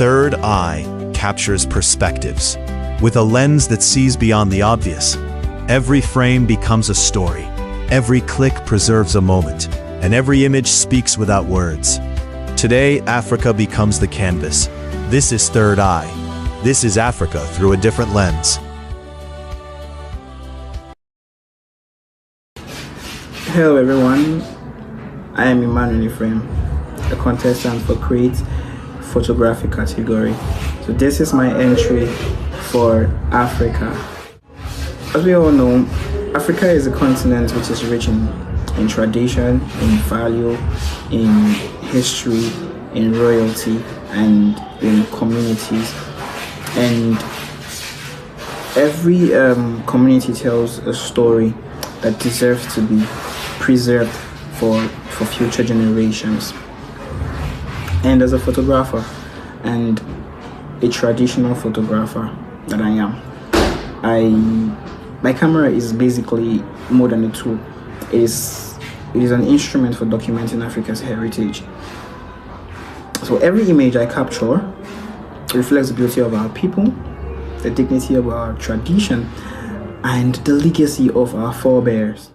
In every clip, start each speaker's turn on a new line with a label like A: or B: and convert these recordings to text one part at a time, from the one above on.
A: third eye captures perspectives. With a lens that sees beyond the obvious, every frame becomes a story. Every click preserves a moment, and every image speaks without words. Today, Africa becomes the canvas. This is Third Eye. This is Africa through a different lens.
B: Hello everyone, I am Emmanuel Ephraim, a contestant for Create Photography category. So this is my entry for Africa. As we all know, Africa is a continent which is rich in tradition, in value, in history, in royalty, and in communities. And every community tells a story that deserves to be preserved for future generations. And as a photographer and a traditional photographer that I am, my camera is basically more than a tool. It is an instrument for documenting Africa's heritage. So every image I capture reflects the beauty of our people, the dignity of our tradition, and the legacy of our forebears.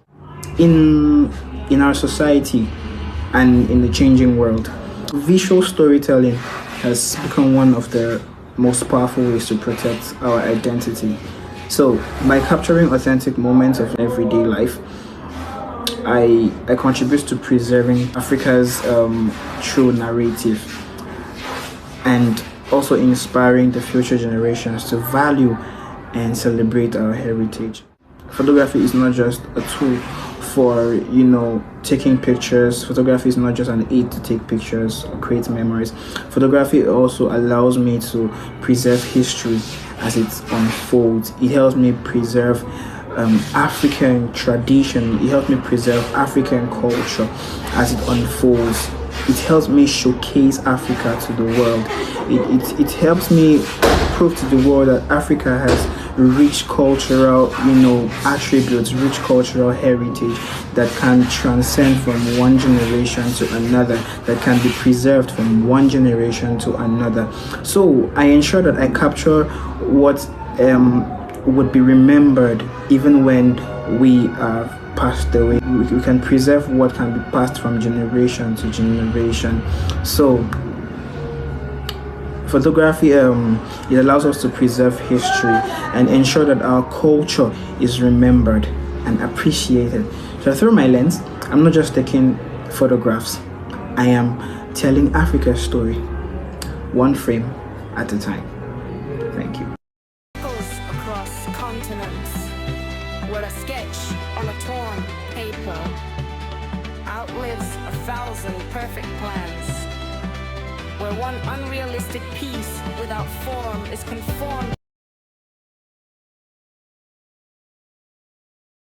B: In our society and in the changing world, visual storytelling has become one of the most powerful ways to protect our identity. So by capturing authentic moments of everyday life, I contribute to preserving Africa's true narrative and also inspiring the future generations to value and celebrate our heritage. Photography is not just a tool for, taking pictures. Photography is not just an aid to take pictures or create memories. Photography also allows me to preserve history as it unfolds. It helps me preserve African tradition. It helps me preserve African culture as it unfolds. It helps me showcase Africa to the world. It helps me prove to the world that Africa has rich cultural, attributes, rich cultural heritage that can transcend from one generation to another, that can be preserved from one generation to another. So I ensure that I capture what would be remembered even when we are passed away. We can preserve what can be passed from generation to generation. So photography, it allows us to preserve history and ensure that our culture is remembered and appreciated. So through my lens, I'm not just taking photographs, I am telling Africa's story, one frame at a time. Thank you.
C: Across continents, where a sketch on a torn paper outlives 1,000 perfect plans, where one unrealistic piece without form is conformed